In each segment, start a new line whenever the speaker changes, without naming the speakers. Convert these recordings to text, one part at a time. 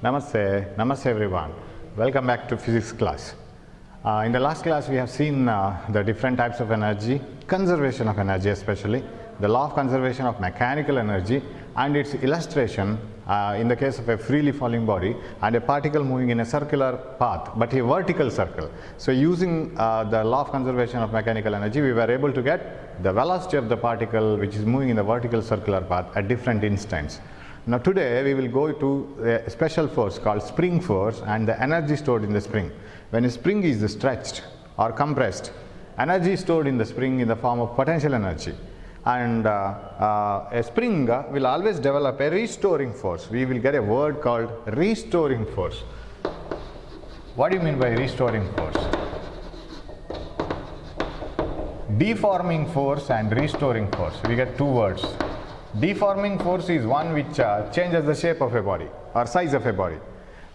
Namaste everyone. Welcome back to physics class. In the last class we have seen the different types of energy, conservation of energy especially, the law of conservation of mechanical energy and its illustration in the case of a freely falling body and a particle moving in a circular path but a vertical circle. So using the law of conservation of mechanical energy, we were able to get the velocity of the particle which is moving in the vertical circular path at different instants. Now today we will go to a special force called spring force and the energy stored in the spring. When a spring is stretched or compressed, energy is stored in the spring in the form of potential energy. And a spring will always develop a restoring force. We will get a word called restoring force. What do you mean by restoring force? Deforming force and restoring force. We get two words. Deforming force is one which changes the shape of a body or size of a body,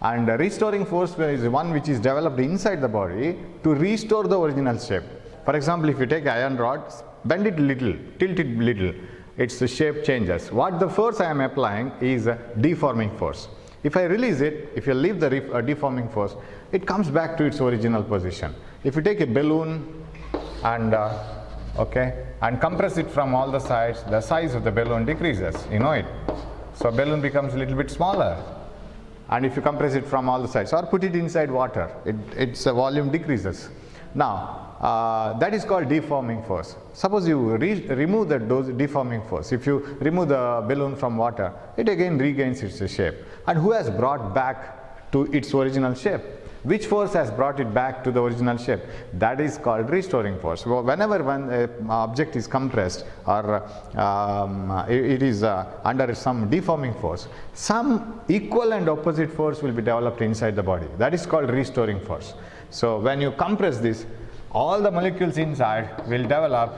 and restoring force is one which is developed inside the body to restore the original shape. For example, if you take iron rod, bend it little, tilt it little, its shape changes. What the force I am applying is a deforming force. If I release it, if you leave the deforming force, it comes back to its original position. If you take a balloon and and compress it from all the sides, the size of the balloon decreases, you know it. So balloon becomes a little bit smaller. And if you compress it from all the sides or put it inside water, its volume decreases. Now that is called deforming force. Suppose you remove that deforming force. If you remove the balloon from water, it again regains its shape. And who has brought back to its original shape? Which force has brought it back to the original shape? That is called restoring force. So whenever one object is compressed or it is under some deforming force, some equal and opposite force will be developed inside the body. That is called restoring force. So when you compress this, all the molecules inside will develop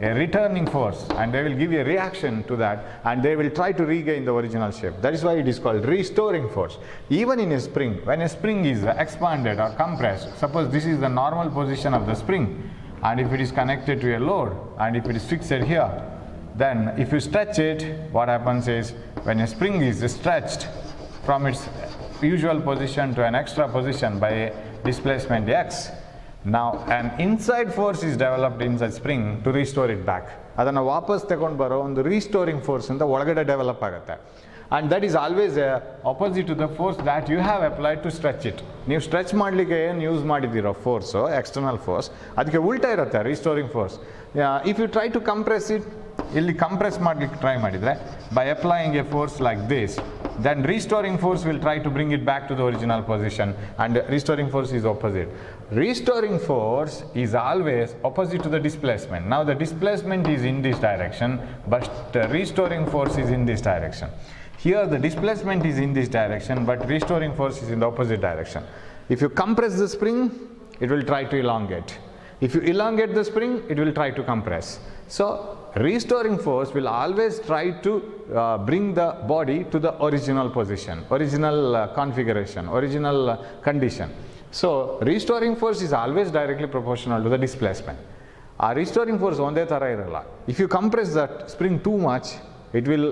a returning force and they will give you a reaction to that and they will try to regain the original shape. That is why it is called restoring force. Even in a spring, when a spring is expanded or compressed, suppose this is the normal position of the spring, and if it is connected to a load and if it is fixed here, then if you stretch it, what happens is when a spring is stretched from its usual position to an extra position by a displacement x, now an inside force is developed inside spring to restore it back. ಅದನ್ನು ವಾಪಸ್ ತಗೊಂಡು ಬರೋ ಒಂದು restoring force ಅಂತ ಒಳಗಡೆ develop ಆಗುತ್ತೆ. And that is always opposite to the force that you have applied to stretch it. ನೀವು stretch ಮಾಡಲಿಕ್ಕೆ ಏನು ಯೂಸ್ ಮಾಡಿದ್ದೀರೋ ಫೋರ್ಸು, ಎಕ್ಸ್ಟರ್ನಲ್ ಫೋರ್ಸ್, ಅದಕ್ಕೆ ಉಲ್ಟಾ ಇರುತ್ತೆ restoring force. If you try to compress it, ಇಲ್ಲಿ ಕಂಪ್ರೆಸ್ ಮಾಡಲಿಕ್ಕೆ ಟ್ರೈ ಮಾಡಿದರೆ by applying a force like this, then restoring force will try to bring it back to the original position, and restoring force is opposite. Restoring force is always opposite to the displacement. Now the displacement is in this direction, but the restoring force is in this direction. Here the displacement is in this direction, but restoring force is in the opposite direction. If you compress the spring, it will try to elongate. If you elongate the spring, it will try to compress. So restoring force will always try to bring the body to the original position, original configuration, original condition. So restoring force is always directly proportional to the displacement. Restoring force onde thara iralla. If you compress that spring too much, it will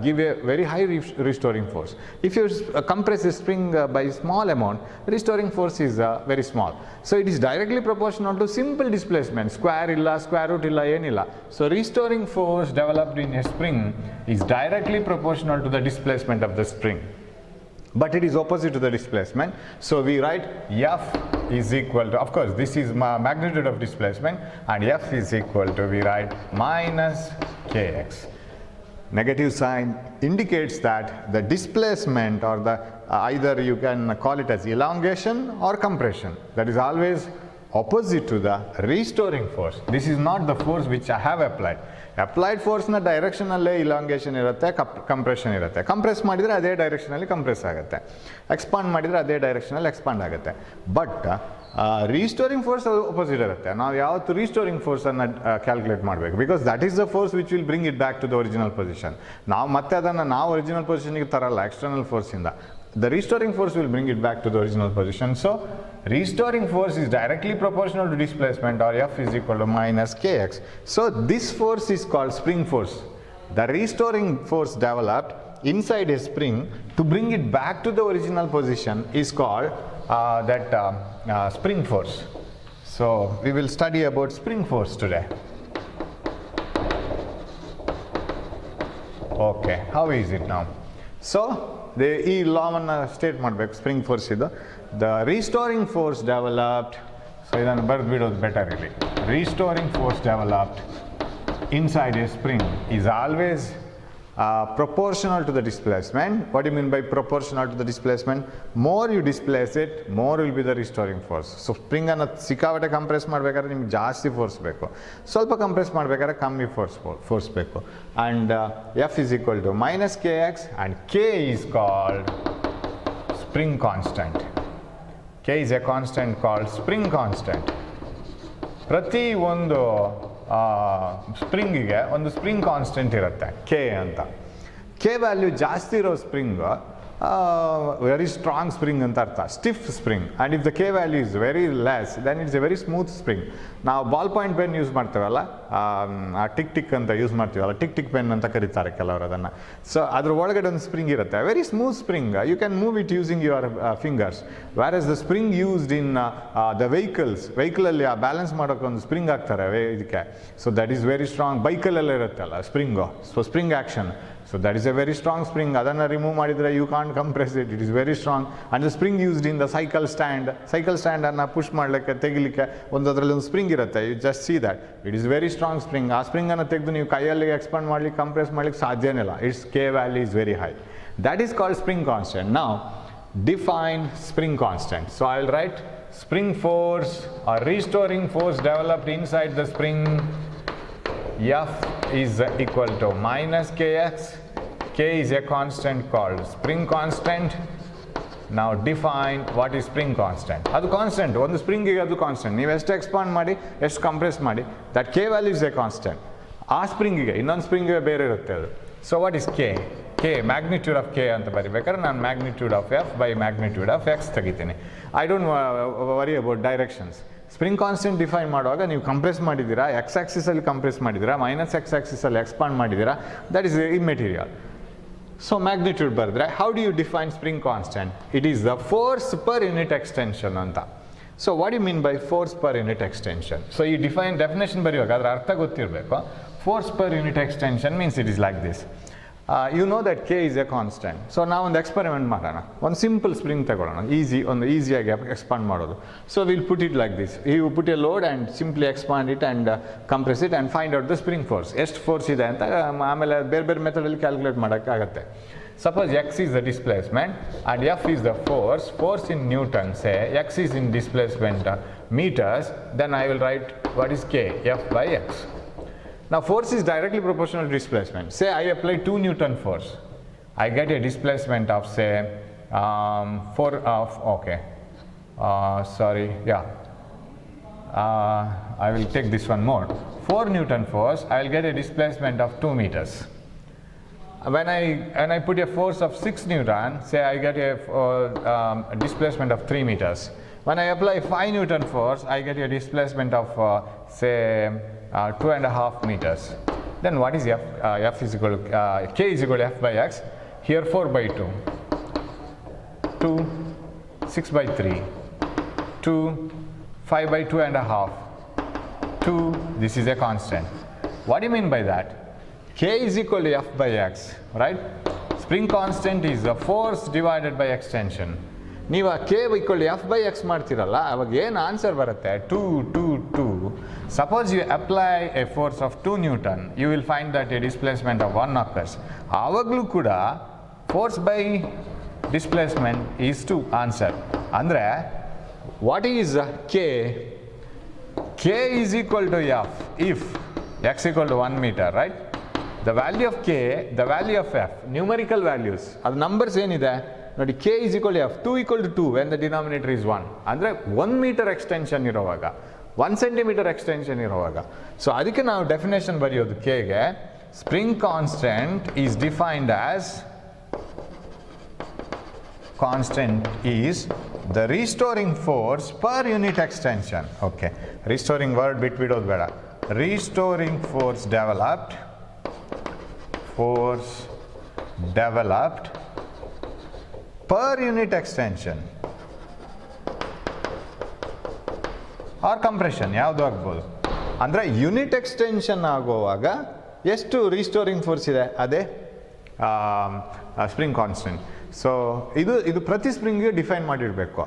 give a very high restoring force. If you compress a spring by small amount, restoring force is very small. So it is directly proportional to simple displacement, square illa, square root illa, enilla. So restoring force developed in a spring is directly proportional to the displacement of the spring, but it is opposite to the displacement. So we write F is equal to, of course this is magnitude of displacement, and F is equal to, we write minus kx. Negative sign indicates that the displacement or the either you can call it as elongation or compression, that is always opposite to the restoring force. This is not the force which I have applied. Applied force na direction alle elongation irutte, compression irutte. Compress madidre ade direction alli compress agutte, expand madidre ade direction alli expand agutte. But restoring force opposite irutte. Now yavattu restoring force anna calculate ಮಾಡಬೇಕು, because that is the force which will bring it back to the original position. ನಾವು ಮತ್ತೆ ಅದನ್ನು ನಾವು original position ಗೆ ತರಲ್ಲ external force ಇಂದ. The restoring force will bring it back to the original position. So restoring force is directly proportional to displacement, or F is equal to minus kx. So this force is called spring force. The restoring force developed inside a spring to bring it back to the original position is called spring force. So we will study about spring force today. Okay, how is it now? So ಈ ಲಾವನ್ನು state ಮಾಡಬೇಕು spring force ಇದು. The restoring force developed, so ಇದನ್ನು ಬರೆದು ಬಿಡೋದು better ಇಲ್ಲಿ. Restoring force developed inside a spring is always proportional to the displacement. What do you mean by proportional to the displacement? More you displace it, more will be the restoring force. So spring ಅನ್ನು ಸಿಕ್ಕಾಪಟ್ಟೆ compress ಮಾಡಬೇಕಾದ್ರೆ ನಿಮ್ಗೆ ಜಾಸ್ತಿ force ಬೇಕು, ಸ್ವಲ್ಪ compress ಮಾಡಬೇಕಾದ್ರೆ ಕಮ್ಮಿ force ಬೇಕು. And F is equal to minus kx and k is called spring constant. K is a constant called spring constant. ಪ್ರತಿ ಒಂದು ಸ್ಪ್ರಿಂಗಿಗೆ ಒಂದು ಸ್ಪ್ರಿಂಗ್ ಕಾನ್ಸ್ಟೆಂಟ್ ಇರುತ್ತೆ ಕೆ ಅಂತ. ಕೆ ವ್ಯಾಲ್ಯೂ ಜಾಸ್ತಿ ಇರೋ ಸ್ಪ್ರಿಂಗ್ ವೆರಿ ಸ್ಟ್ರಾಂಗ್ ಸ್ಪ್ರಿಂಗ್ ಅಂತ ಅರ್ಥ, stiff spring. And if the K value is very less than it's a very smooth spring. ನಾವು ಬಾಲ್ ಪಾಯಿಂಟ್ ಪೆನ್ ಯೂಸ್ ಮಾಡ್ತೇವಲ್ಲ, ಟಿಕ್ ಟಿಕ್ ಅಂತ use ಮಾಡ್ತೀವಲ್ಲ, ಟಿಕ್ ಟಿಕ್ ಪೆನ್ ಅಂತ ಕರೀತಾರೆ ಕೆಲವರು ಅದನ್ನು. ಸೊ ಅದ್ರ ಒಳಗಡೆ ಒಂದು ಸ್ಪ್ರಿಂಗ್ ಇರುತ್ತೆ, very smooth spring. You can move it using your fingers. Where is the spring used in the ವೆಹಿಕಲಲ್ಲಿ ಆ ಬ್ಯಾಲೆನ್ಸ್ ಮಾಡೋಕೆ ಒಂದು ಸ್ಪ್ರಿಂಗ್ ಹಾಕ್ತಾರೆ ಇದಕ್ಕೆ. So that is very strong. ಬೈಕಲ್ಲೆಲ್ಲ ಇರುತ್ತಲ್ಲ spring, so spring action. So that is a very strong spring. ಅದನ್ನು remove ಮಾಡಿದರೆ you can't compress it. It is very strong. And the spring used in the cycle stand ಅನ್ನು push ಮಾಡಲಿಕ್ಕೆ ತೆಗಿಲಿಕ್ಕೆ ಅದರಲ್ಲಿ ಒಂದು spring ಇರುತ್ತೆ. You just see that. It is very strong spring. ಆ ಸ್ಪ್ರಿಂಗನ್ನು ತೆಗೆದು ನೀವು ಕೈಯಲ್ಲಿ ಎಕ್ಸ್ಪಾಂಡ್ ಮಾಡ್ಲಿಕ್ಕೆ, ಕಂಪ್ರೆಸ್ ಮಾಡ್ಲಿಕ್ಕೆ ಸಾಧ್ಯನೇ ಇಲ್ಲ. Its K value is very high. That is called spring constant. Now define spring constant. So I will write spring force or restoring force developed inside the spring. F is equal to minus kx. K is a constant called spring constant. Now define what is spring constant. ಅದು constant, ಒಂದು ಸ್ಪ್ರಿಂಗಿಗೆ ಅದು constant. ನೀವು ಎಷ್ಟು expand ಮಾಡಿ, ಎಷ್ಟು compress ಮಾಡಿ, that K value is a constant. ಆ ಸ್ಪ್ರಿಂಗಿಗೆ ಇನ್ನೊಂದು ಸ್ಪ್ರಿಂಗಿಗೆ ಬೇರೆ ಇರುತ್ತೆ ಅದು. So what is K? K magnitude of K ಅಂತ ಬರಿಬೇಕಾದ್ರೆ ನಾನು magnitude of F by magnitude of X ತೆಗಿತೀನಿ. I don't worry about directions. Spring constant define ಮಾಡುವಾಗ ನೀವು ಕಂಪ್ರೆಸ್ ಮಾಡಿದ್ದೀರಾ, ಎಕ್ಸ್ ಆಕ್ಸಿಸಲ್ಲಿ ಕಂಪ್ರೆಸ್ ಮಾಡಿದ್ದೀರಾ, ಮೈನಸ್ ಎಕ್ಸ್ ಆಕ್ಸಿಸಲ್ಲಿ ಎಕ್ಸ್ಪಾಂಡ್ ಮಾಡಿದ್ದೀರಾ, that is immaterial. So magnitude ಬರೆದ್ರೆ how do you define spring constant? It is the force per unit extension ಅಂತ. So what you mean by force per unit extension? So ಈ definition ಬರೆಯುವಾಗ ಅದರ ಅರ್ಥ ಗೊತ್ತಿರಬೇಕು. Force per unit extension means it is like this. You know that K is a constant. So ನಾವು ಒಂದು experiment ಮಾಡೋಣ. ಒಂದು ಸಿಂಪಲ್ ಸ್ಪ್ರಿಂಗ್ ತಗೊಳ್ಳೋಣ, ಈಸಿಯಾಗಿ ಎಕ್ಸ್ಪಾಂಡ್ ಮಾಡೋದು. So will put it like this. You put a load and simply expand it and compress it and find out the spring force. ಎಷ್ಟು force ಇದೆ ಅಂತ ಆಮೇಲೆ ಬೇರೆ ಬೇರೆ ಮೆಥಡಲ್ಲಿ ಕ್ಯಾಲ್ಕುಲೇಟ್ ಮಾಡೋಕ್ಕಾಗತ್ತೆ. Suppose x is the displacement and F is the force in Newton, say x is in displacement meters, then I will write what is K? F by x. Now force is directly proportional to displacement. Say I apply 2 Newton force. I get a displacement of say I will take this one more. 4 Newton force, I will get a displacement of 2 meters. When I put a force of 6 Newton, say I get a displacement of 3 meters. When I apply 5 Newton force, I get a displacement of say 2.5 meters. Then what is F? F is equal to K is equal to F by x. Here 4 by 2, 2, 6 by 3, 2, 5 by 2.5, 2. This is a constant. What do you mean by that? K is equal to F by x, right? Spring constant is the force divided by extension. ನೀವು ಆ K equal F by X ಮಾಡ್ತೀರಲ್ಲ, ಅವಾಗ ಏನು answer ಬರುತ್ತೆ? 2, 2, 2. Suppose you apply a force of 2 Newton, you will find that a displacement of 1 occurs. ಆವಾಗಲೂ ಕೂಡ force by displacement is 2 answer. ಅಂದರೆ what is K? K is equal to F if X equal to 1 meter, right? The value of K, the value of F, numerical values, ಅದು numbers ಏನಿದೆ ನೋಡಿ. K is equal to F, 2 equal to 2 when the denominator is 1. ಅಂದರೆ 1 meter extension ಇರೋವಾಗ, 1 centimeter extension ಇರೋವಾಗ. So ಅದಕ್ಕೆ ನಾವು definition ಬರೆಯೋದು Kಗೆ. Spring constant is defined as constant is the restoring force per unit extension. Okay, restoring word ಬಿಟ್ಬಿಡೋದು ಬೇಡ. restoring force developed, force developed per unit extension or compression ಯಾವುದು ಆಗ್ಬೋದು ಅಂದರೆ ಯೂನಿಟ್ ಎಕ್ಸ್ಟೆನ್ಷನ್ ಆಗುವಾಗ ಎಷ್ಟು ರೀಸ್ಟೋರಿಂಗ್ ಫೋರ್ಸ್ ಇದೆ ಅದೇ ಸ್ಪ್ರಿಂಗ್ ಕಾನ್ಸ್ಟೆಂಟ್. ಸೊ ಇದು ಪ್ರತಿ ಸ್ಪ್ರಿಂಗ್ಗೆ ಡಿಫೈನ್ ಮಾಡಿರಬೇಕು.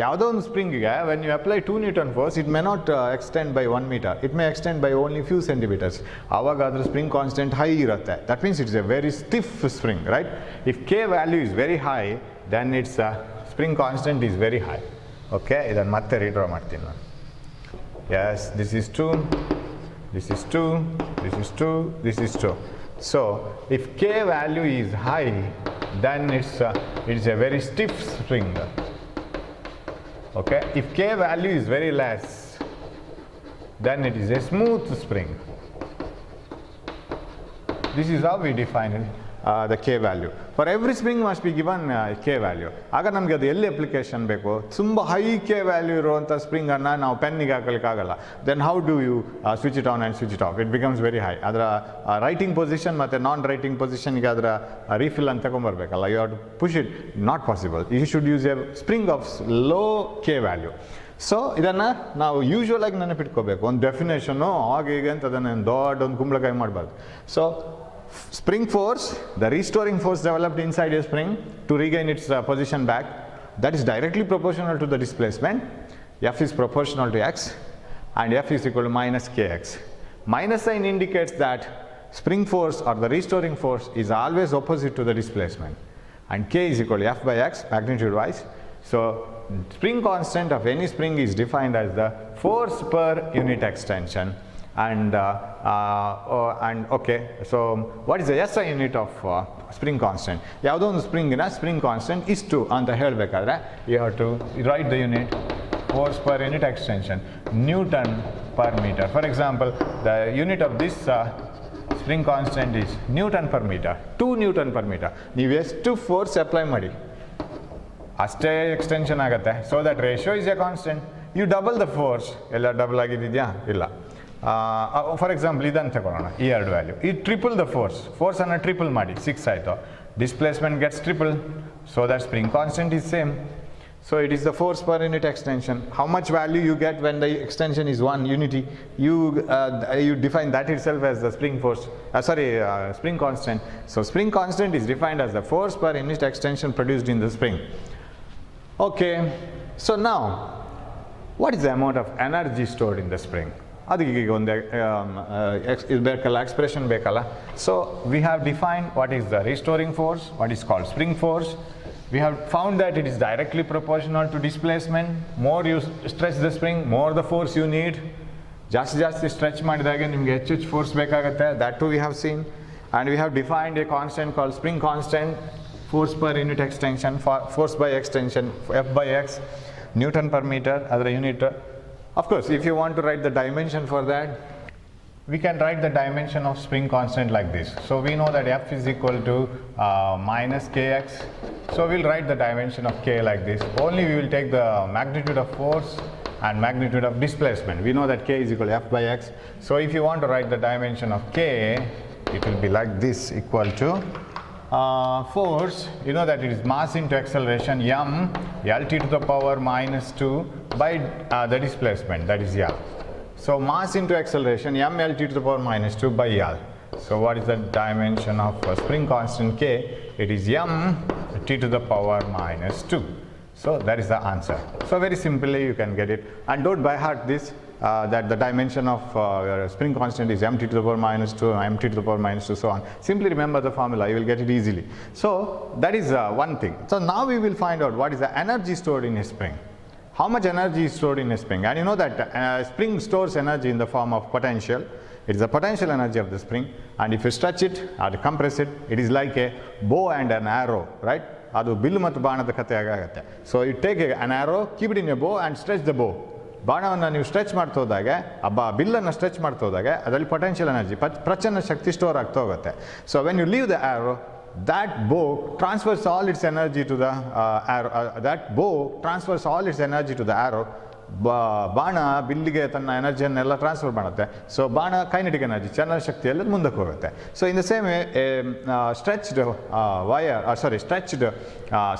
ಯಾವುದೋ ಒಂದು ಸ್ಪ್ರಿಂಗಿಗೆ when you apply 2 Newton force it may not extend by 1 meter, it may extend by only few centimetres. ಆವಾಗ ಅದ್ರ ಸ್ಪ್ರಿಂಗ್ ಕಾನ್ಸ್ಟೆಂಟ್ ಹೈ ಇರುತ್ತೆ. That means it's a very stiff spring, right? If K value is very high then its spring constant is very high. Okay, ಇದನ್ನು ಮತ್ತೆ ರೀಡ್ರಾ ಮಾಡ್ತೀನಿ ನಾನು. Yes, this is 2, this is 2, this is 2, this is 2. So, if K value is high, then it's a very stiff spring. Okay, if K value is very less, then it is a smooth spring. This is how we define it. The K value. For every spring must be given K value. ಆಗ ನಮಗೆ ಅದು ಎಲ್ಲಿ application ಬೇಕು? ತುಂಬ high K value ಇರುವಂಥ ಸ್ಪ್ರಿಂಗನ್ನು ನಾವು ಪೆನ್ನಿಗೆ ಹಾಕಲಿಕ್ಕಾಗಲ್ಲ. Then how do you switch it on and switch it off? It becomes very high. ಅದರ ರೈಟಿಂಗ್ ಪೊಸಿಷನ್ ಮತ್ತು ನಾನ್ ರೈಟಿಂಗ್ ಪೊಸಿಷನ್ಗೆ ಅದರ ರೀಫಿಲ್ ಅಂತ ತಗೊಂಬರ್ಬೇಕಲ್ಲ. You have to push it, not possible. You should use a spring of low K value. So ಇದನ್ನು ನಾವು usual ಆಗಿ ನೆನಪಿಟ್ಕೋಬೇಕು. ಒಂದು ಡೆಫಿನೇಷನ್ನು ಹಾಗೆ ಹೀಗೆ ಅಂತ ಅದನ್ನು ದೊಡ್ಡ ಒಂದು ಕುಂಬಳಕಾಯಿ ಮಾಡಬಾರ್ದು. So spring force, the restoring force developed inside a spring to regain its position back, that is directly proportional to the displacement. F is proportional to x and F is equal to minus kx. Minus sign indicates that spring force or the restoring force is always opposite to the displacement, and k is equal to F by x magnitude wise. So spring constant of any spring is defined as the force per unit extension. And okay, so what is the SI unit of spring constant? ಯಾವುದೋ ಒಂದು ಸ್ಪ್ರಿಂಗಿನ spring constant ಇಷ್ಟು ಅಂತ ಹೇಳಬೇಕಾದ್ರೆ you have to write the unit force per unit extension, Newton per meter. For example, the unit of this spring constant is Newton per meter, 2 Newton per meter. ನೀವು ಎಷ್ಟು force apply ಮಾಡಿ ಅಷ್ಟೇ extension ಆಗುತ್ತೆ. So that ratio is a constant. You double the force, ಎಲ್ಲ double ಆಗಿದೆಯಾ? ಇಲ್ಲ. For example ಇದನ್ನು ತಗೊಳ್ಳೋಣ, ಈ ಎರಡು ವ್ಯಾಲ್ಯೂ. ಈ ಟ್ರಿಪಲ್ ದ ಫೋರ್ಸನ್ನು ಟ್ರಿಪಲ್ ಮಾಡಿ 6 ಆಯಿತು. Displacement gets triple, so that spring constant is same. So it is the force per unit extension. How much value you get when the extension is 1 unity, you define that itself as the spring force, spring constant. So spring constant is defined as the force per unit extension produced in the spring. Okay, so now what is the amount of energy stored in the spring? ಅದಕ್ಕೆ ಒಂದು ಇದು ಬೇಕಲ್ಲ, expression ಬೇಕಲ್ಲ. So we have defined what is the restoring force, what is called spring force. We have found that it is directly proportional to displacement. More you stretch the spring, more the force you need. ಜಾಸ್ತಿ stretch ಮಾಡಿದಾಗ ನಿಮಗೆ ಹೆಚ್ಚು force ಬೇಕಾಗುತ್ತೆ. That too we have seen. And we have defined a constant called spring constant, force per unit extension, force by extension, F by x, Newton per meter, other unit. Of course, if you want to write the dimension for that, we can write the dimension of spring constant like this. So we know that F is equal to minus kx. So we'll write the dimension of k like this. Only we will take the magnitude of force and magnitude of displacement. We know that k is equal to F by x. So if you want to write the dimension of k, it will be like this, equal to force. You know that it is mass into acceleration, m, Lt to the power minus 2 by the displacement, that is L. So mass into acceleration, m Lt to the power minus 2 by L. So what is the dimension of spring constant k? It is m t to the power minus 2. So that is the answer. So very simply you can get it. And don't by heart this, that the dimension of spring constant is mt to the power minus 2, mt to the power minus 2, so on. Simply remember the formula, you will get it easily. So that is one thing. So now we will find out what is the energy stored in a spring. How much energy is stored in a spring? And you know that spring stores energy in the form of potential. It is the potential energy of the spring, and if you stretch it or compress it, it is like a bow and an arrow, right? ಅದು ಬಿಲ್ಲು ಮತ್ತು ಬಾಣದ ಕಥೆ ಆಗುತ್ತೆ. So you take an arrow, keep it in a bow and stretch the bow. ಬಾಣವನ್ನು ನೀವು stretch ಮಾಡ್ತಾ ಹೋದಾಗ, ಬಿಲ್ಲನ್ನು ಸ್ಟ್ರೆಚ್ ಮಾಡ್ತಾ ಹೋದಾಗ ಅದರಲ್ಲಿ ಪೊಟೆನ್ಷಿಯಲ್ ಎನರ್ಜಿ, ಪ್ರಚನ್ನ ಶಕ್ತಿ ಸ್ಟೋರ್ ಆಗ್ತಾ ಹೋಗುತ್ತೆ. So when you leave the arrow, that bow transfers all its energy to the arrow. That bow transfers all its energy to the arrow, ಬಾಣ ಬಿಲ್ಲಿಗೆ ತನ್ನ ಎನರ್ಜಿಯನ್ನೆಲ್ಲ ಟ್ರಾನ್ಸ್ಫರ್ ಮಾಡುತ್ತೆ. ಸೊ ಬಾಣ ಕೈನೆಟಿಕ್ ಎನರ್ಜಿ, ಚಲನ ಶಕ್ತಿಯಲ್ಲಿ ಮುಂದಕ್ಕೆ ಹೋಗುತ್ತೆ. So in the same way stretched stretched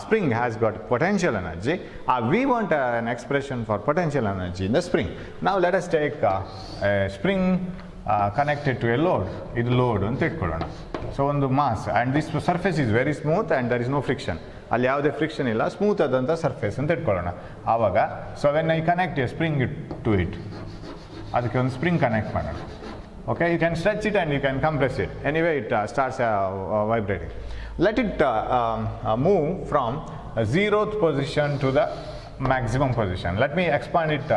spring has got potential energy. We want an expression for potential energy in the spring. Now let us take a spring connected to a load. Idu load anta itkolona. So ಒಂದು mass and this surface is very smooth and there is no friction. ಅಲ್ಲಿ ಯಾವುದೇ friction ಇಲ್ಲ, smooth ಆದಂಥ surface ಅಂತ ಇಟ್ಕೊಳ್ಳೋಣ. ಆವಾಗ so when I connect a spring to it, ಅದಕ್ಕೆ ಒಂದು ಸ್ಪ್ರಿಂಗ್ ಕನೆಕ್ಟ್ ಮಾಡೋಣ. Okay, you can stretch it and you can compress it. Anyway it starts vibrating. Let it move from 0th position to the maximum position. Let me expand it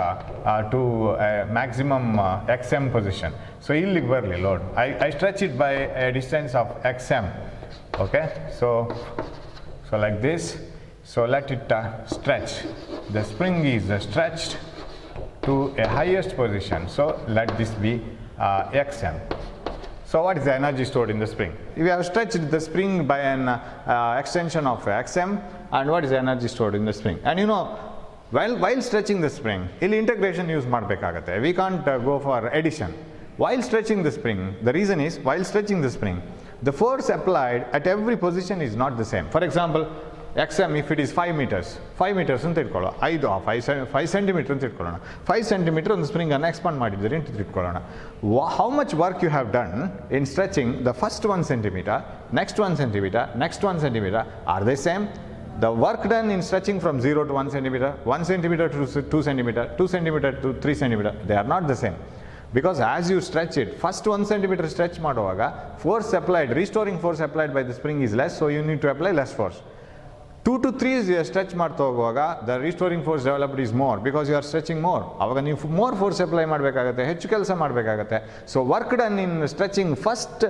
to a maximum xm position. So illige barli load. I stretch it by a distance of xm. Okay, so like this. So let it stretch. The spring is stretched to a highest position. So let this be xm. So what is the energy stored in the spring? We have stretched the spring by an extension of xm, and what is the energy stored in the spring? And you know, while stretching the spring, ಇಲ್ಲಿ integration use ಮಾಡಬೇಕಾಗುತ್ತೆ. We can't go for addition. While stretching the spring, the reason is, while stretching the spring, the force applied at every position is not the same. For example, xm, if it is 5 meters ಅಂತ ಇಟ್ಕೊಳ್ಳೋ, 5 centimetre ಅಂತ ಇಟ್ಕೊಳ್ಳೋಣ. 5 centimetre ಒಂದು spring ಅನ್ನು expand ಮಾಡಿದ್ದೀರಿ ಅಂತ ಇಟ್ಕೊಳ್ಳೋಣ. How much work you have done in stretching the first 1 centimeter, next 1 centimeter, next 1 centimeter, are they same? The work done in stretching from 0 to 1 centimeter, 1 centimeter to 2 centimeter, 2 centimeter to 3 centimeter, they are not the same. Because as you stretch it, first 1 centimeter stretch ಮಾಡುವಾಗ force applied, restoring force applied by the spring is less, so you need to apply less force. 2 to 3 ಸ್ಟ್ರೆಚ್ ಮಾಡ್ತಾ ಹೋಗುವಾಗ the restoring force developed is more, because you are stretching more. ಆವಾಗ ನೀವು more force apply ಮಾಡಬೇಕಾಗುತ್ತೆ, ಹೆಚ್ಚು ಕೆಲಸ ಮಾಡಬೇಕಾಗುತ್ತೆ. So work done in stretching first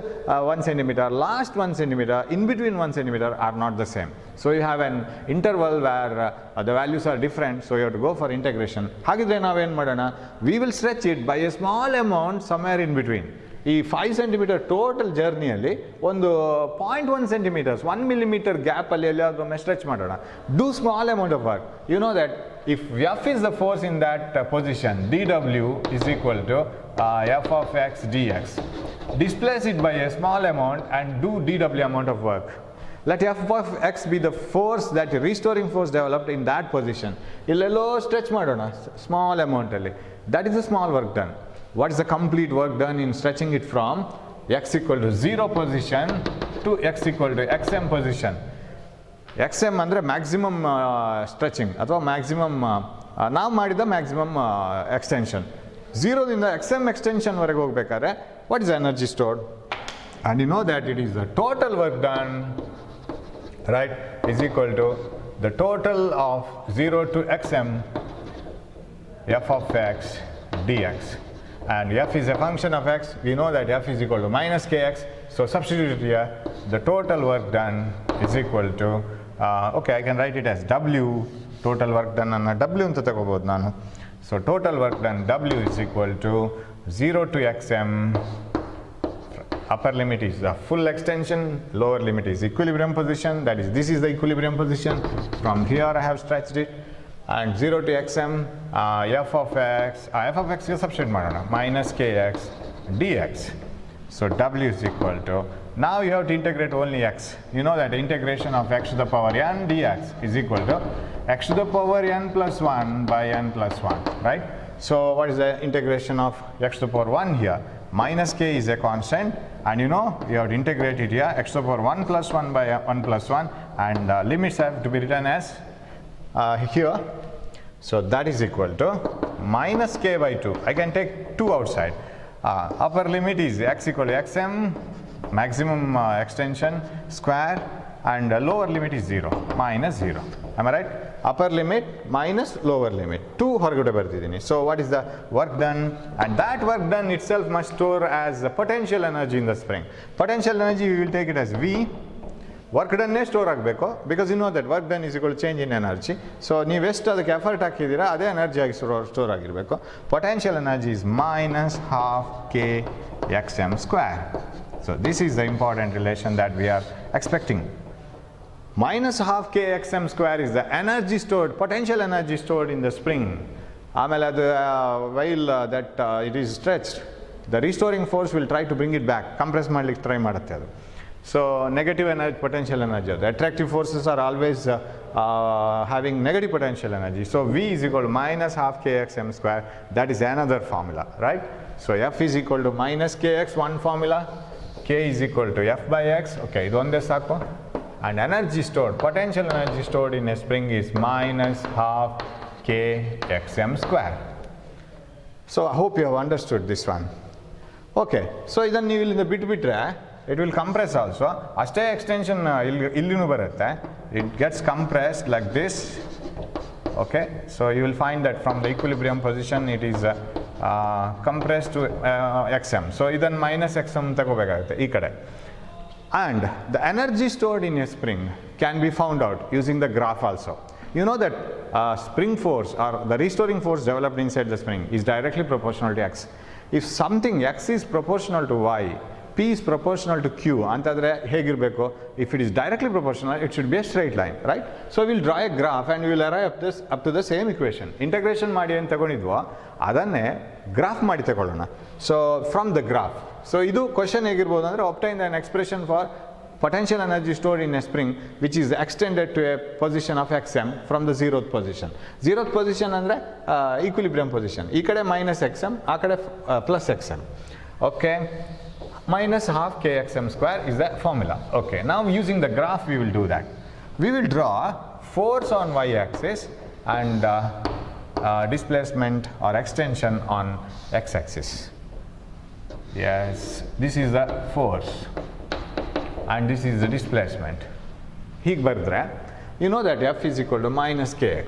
1 centimeter, last 1 centimeter, in between 1 centimeter are not the same. So you have an interval where the values are different, so you have to go for integration. ಹಾಗಿದ್ರೆ ನಾವೇನು ಮಾಡೋಣ? We will stretch it by A small amount somewhere in between. ಈ 5 centimeter total ಜರ್ನಿಯಲ್ಲಿ ಒಂದು 0.1 centimeters, 1 millimeter ಗ್ಯಾಪಲ್ಲಿ ಎಲ್ಲಿಯಾದ್ರೂ stretch ಮಾಡೋಣ. Do small amount of work. You know that if F is the force in that position, dW is equal to F of x dx. Displace it by a small amount and do dW amount of work. Let F of x be the force, that restoring force developed in that position. ಇಲ್ಲೆಲ್ಲೋ stretch ಮಾಡೋಣ small ಅಮೌಂಟಲ್ಲಿ. That is a small work done. What is the complete work done in stretching it from x equal to 0 position to x equal to xm position? xm ಅಂದರೆ maximum stretching ಅಥವಾ maximum ನಾವು ಮಾಡಿದ maximum extension. 0ದಿಂದ xm ಎಕ್ಸ್ಟೆನ್ಷನ್ವರೆಗೆ ಹೋಗ್ಬೇಕಾದ್ರೆ what is energy stored? And you know that it is the total work done, right, is equal to the total of 0 to xm f of x dx. And f is a function of x. We know that f is equal to minus kx. So substitute it here. The total work done is equal to, okay, I can write it as w. Total work done anna w anta tagobodu nanu. So total work done w is equal to 0 to xm. Upper limit is the full extension, lower limit is equilibrium position. That is, this is the equilibrium position. From here I have stretched it. And 0 to xm, f of x ಗೆ substitute ಮಾಡೋಣ, minus kx dx. So w is equal to, now you have to integrate only x. You know that integration of x to the power n dx is equal to x to the power n plus 1 by n plus 1, right? So what is the integration of x to the power 1 here? Minus k is a constant, and you know you have to integrate it here, x to the power 1 plus 1 by 1 plus 1, and limits have to be written as here. So that is equal to minus k by 2. I can take 2 outside. Upper limit is x equal to xm, maximum extension square, and lower limit is 0, minus 0. Am I right? Upper limit minus lower limit. 2 ಹೊರಗಡೆ ಬರ್ತಿದ್ದೀನಿ. So what is the work done? And that work done itself must store as the potential energy in the spring. Potential energy we will take it as V. Work ಡನ್ನೇ store ಆಗಬೇಕು, because you know that work done is equal change in energy. So ನೀವು ಎಷ್ಟು ಅದಕ್ಕೆ effort ಹಾಕಿದ್ದೀರಾ ಅದೇ energy ಆಗಿ store ಆಗಿರಬೇಕು. Potential energy is minus half k xm square. So this is the important relation that we are expecting. Minus half k xm square is the energy stored, potential energy stored in the spring ಆಮೇಲೆ ಅದು while that it is stretched, the restoring force will try to bring it back, compress ಮಾಡಲಿಕ್ಕೆ try ಮಾಡುತ್ತೆ ಅದು. So negative energy, potential energy ಅದು. Attractive forces are always having negative potential energy. So V is equal to minus half kx m square. That is another formula, right? So F is equal to minus kx, one formula. K is equal to F by x. Okay, idu onde saku. And energy stored, potential energy stored in a spring is minus half kx m square. So I hope you have understood this one. Okay, so idannu ನೀವು ಇಲ್ಲಿಂದ ಬಿಟ್ಬಿಟ್ರೆ it will compress also. ಅಷ್ಟೇ extension ಇಲ್ಲಿನೂ ಬರುತ್ತೆ. It gets compressed like this. Okay, so you will find that from the equilibrium position it is compressed to xm. So idan minus xm ತಗೋಬೇಕಾಗುತ್ತೆ ಈ ಕಡೆ. And the energy stored in a spring can be found out using the graph also. You know that spring force or the restoring force developed inside the spring is directly proportional to x. If something x is proportional to y, p is proportional to q antadre hegirbeku. If it is directly proportional, it should be a straight line, right? So we'll draw a graph and we will arrive up to the same equation. Integration ಮಾಡಿ ಏನು ತಗೊಂಡಿದ್ವೋ ಅದನ್ನೇ graph ಮಾಡಿ ತಗೊಳ್ಳೋಣ. So from the graph, so ಇದು question ಹೇಗಿರ್ಬೋದು ಅಂದರೆ obtain an expression for potential energy stored in a spring which is extended to a position of xm from the zeroth position. Zeroth position ಅಂದರೆ equilibrium position. ಈ ಕಡೆ minus xm, ಆ ಕಡೆ plus xm. Okay, minus half kxm square is the formula. Okay, now using the graph we will do that. We will draw force on y-axis and displacement or extension on x-axis. Yes, this is the force and this is the displacement. ಹೀಗೆ ಬರೆದ್ರೆ you know that F is equal to minus kx.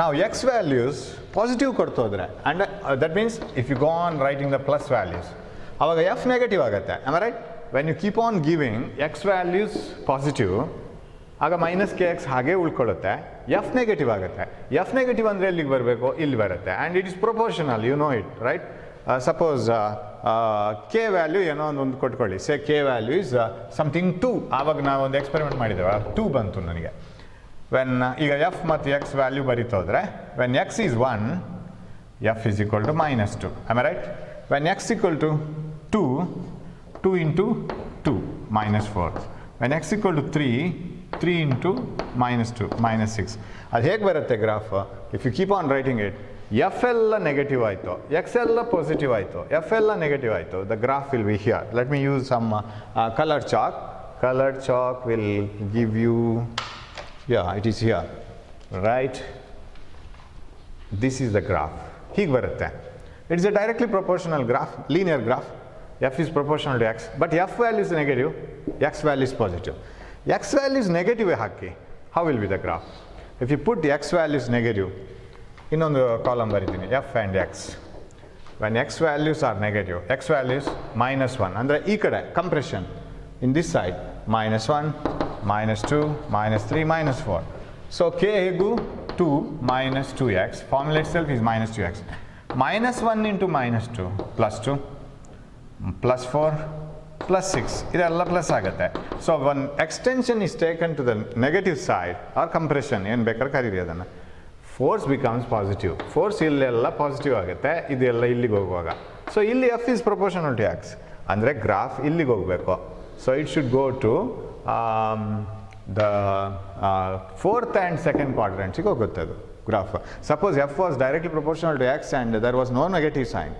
Now x values positive ಕೊಡ್ತು ಹೋದ್ರೆ, and that means if you go on writing the plus values, ಅವಾಗ f negative ಆಗುತ್ತೆ. Am I right? When you keep on giving x values positive, ಆಗ minus kx ಹಾಗೆ ಉಳ್ಕೊಳ್ಳುತ್ತೆ, f negative ಆಗುತ್ತೆ. f negative ಅಂದರೆ ಎಲ್ಲಿಗೆ ಬರಬೇಕು? ಇಲ್ಲಿ ಬರುತ್ತೆ. And it is proportional, you know it, right? Suppose k value ಏನೋ ಒಂದು ಕೊಟ್ಕೊಳ್ಳಿ, ಸೇ k ವ್ಯಾಲ್ಯೂ ಇಸ್ ಸಮಥಿಂಗ್ 2. ಆವಾಗ ನಾವು ಒಂದು ಎಕ್ಸ್ಪೆರಿಮೆಂಟ್ ಮಾಡಿದ್ದೇವೆ, 2 ಬಂತು ನನಗೆ. ವೆನ್ ಈಗ ಎಫ್ ಮತ್ತು ಎಕ್ಸ್ ವ್ಯಾಲ್ಯೂ ಬರೀತೋದ್ರೆ, when X is 1, F is equal to minus 2. Am I right? When X equal to 2, 2 into 2, minus 4. When X equal to 3, 3 into minus 2, minus 6. ಅದು ಹೇಗೆ ಬರುತ್ತೆ graph? If you keep on writing it, F ಎಲ್ಲ negative ಆಯಿತು, X ಎಲ್ಲ positive ಆಯಿತು, F ಎಲ್ಲ negative ಆಯಿತು, the graph will be here. Let me use some colored chalk. Colored chalk will give you, yeah, it is here, right? This is the graph. ಹೀಗೆ ಬರುತ್ತೆ. It is a directly proportional graph, linear graph. F is proportional to x, but f value is negative, x value is positive. X value is negative hockey, how will be the graph? If you put x value is negative, ಇನ್ನೊಂದು column ಬರೀತೀನಿ, F and X. When X values are negative, X values minus 1 ಅಂದರೆ ಈ ಕಡೆ compression, in this side minus 1, minus 2, minus 3, minus 4. So K ಹೇಗೂ 2 minus 2x, formula itself is minus 2x. minus 1 into minus 2, plus 2, plus 4, plus 6, ಇದೆಲ್ಲ plus ಆಗುತ್ತೆ. So one extension is taken to the negative side or compression, ಏನು ಬೇಕಾದ್ರೆ ಕರೀರಿ ಅದನ್ನು, force becomes positive. Force ಇಲ್ಲೆಲ್ಲ positive ಆಗುತ್ತೆ, ಇದೆಲ್ಲ ಇಲ್ಲಿಗೆ ಹೋಗುವಾಗ. ಸೊ ಇಲ್ಲಿ F is proportional to X ಅಂದರೆ ಗ್ರಾಫ್ ಇಲ್ಲಿಗೆ ಹೋಗಬೇಕು. So it should go to the fourth and second ಕ್ವಾಡ್ರೆಂಟ್ಸಿಗೆ ಹೋಗುತ್ತೆ ಅದು graph. Suppose F was directly proportional to X and there was no negative sign,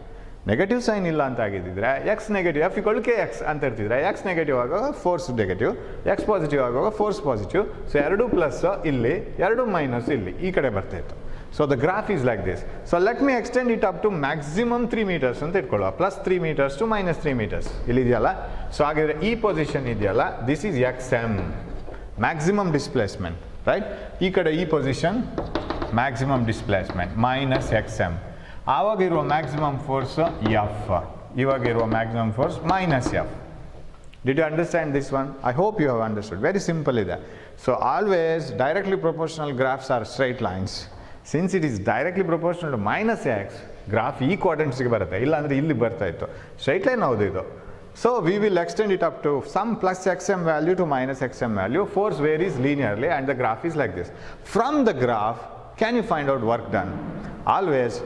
negative sign ಇಲ್ಲ ಅಂತ ಆಗಿದ್ದಿದ್ರೆ X negative, F equal K X ಅಂತ ಇರ್ತಿದ್ರೆ, X negative ಆಗುವಾಗ force negative, X positive ಆಗುವಾಗ force positive. So ಎರಡು plus ಇಲ್ಲಿ, ಎರಡು minus ಇಲ್ಲಿ, ಈ ಕಡೆ ಬರ್ತಾಯಿತ್ತು. So the graph is like this. So let me extend it up to maximum 3 meters ಅಂತ ಇಟ್ಕೊಳ್ಳುವ, plus 3 meters to minus 3 meters ಇಲ್ಲಿ ಇದೆಯಲ್ಲ. ಸೊ ಹಾಗಿದ್ರೆ ಈ ಪೊಸಿಷನ್ ಇದೆಯಲ್ಲ, this is X M, maximum displacement, right? ಈ ಕಡೆ ಈ position maximum displacement minus X M. ಆವಾಗ ಇರುವ ಮ್ಯಾಕ್ಸಿಮಮ್ ಫೋರ್ಸ್ ಎಫ್, ಇವಾಗ ಇರುವ maximum force minus F. Did you understand this one? I hope you have understood. Very simple ಇದೆ. So always directly proportional graphs are straight lines. Since it is directly proportional to minus X, graph ಈ ಕ್ವಾಡ್ರೆಂಟ್ಸ್ಗೆ ಬರುತ್ತೆ, ಇಲ್ಲಾಂದರೆ ಇಲ್ಲಿ ಬರ್ತಾ ಇತ್ತು. Straight line ಹೌದು ಇದು. So we will extend it up to some plus xm value to minus xm value. Force varies linearly and the graph is like this. From the graph can you find out work done? Always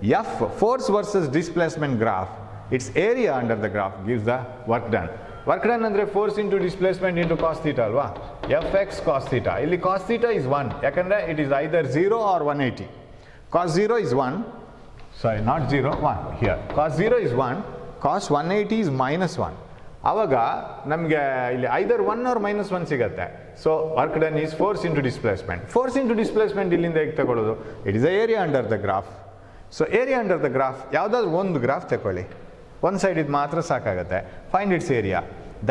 F, force versus displacement graph, its area under the graph gives the work done. Work done andre force into displacement into cos theta alva, Fx cos theta. Illi cos theta is 1, yakandre it is either 0 or 180. Cos 0 is 1, sorry, not 0, 1 here. Cos 0 is 1, cos 180 is minus 1. ಆವಾಗ ನಮಗೆ ಇಲ್ಲಿ ಐದರ್ 1 or -1 ಸಿಗುತ್ತೆ. So work done is force into displacement. Force into displacement ಇಲ್ಲಿಂದ ಹೇಗೆ ತಗೊಳ್ಳೋದು? It is the area under the graph. So area under the graph ಯಾವುದಾದ್ರು ಒಂದು graph ತಗೊಳ್ಳಿ, ಒಂದು ಸೈಡ್ ಇದು ಮಾತ್ರ ಸಾಕಾಗುತ್ತೆ. Find its area,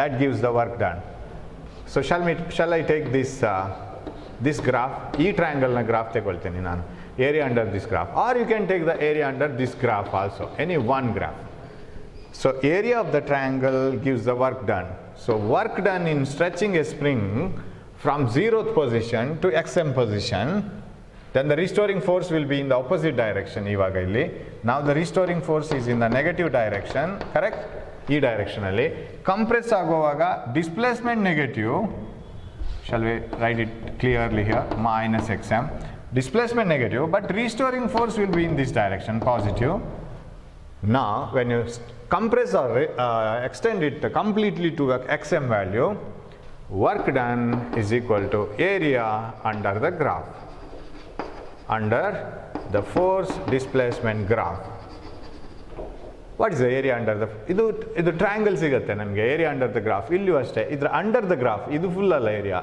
that gives the work done. So shall I take this graph, ಈ ಟ್ರಯಾಂಗಲ್ನ ಗ್ರಾಫ್ ತಗೊಳ್ತೀನಿ ನಾನು, area under this graph, or you can take the area under this graph also, any one graph. So area of the triangle gives the work done. So work done in stretching a spring from 0th position to xm position, then the restoring force will be in the opposite direction. Ivaga illi now the restoring force is in the negative direction, correct? E direction alli compress agovaga displacement negative, shall we write it clearly here, minus xm, displacement negative, but restoring force will be in this direction, positive. Now when you compress or extend it completely to a xm value, work done is equal to area under the graph, under the force displacement graph. What is the area under the, ಇದು triangle ಸಿಗುತ್ತೆ ನಮಗೆ area under the graph. ಇಲ್ಲಿಯೂ ಅಷ್ಟೇ, ಇದರ under the graph, ಇದು full ಅಲ್ಲ area,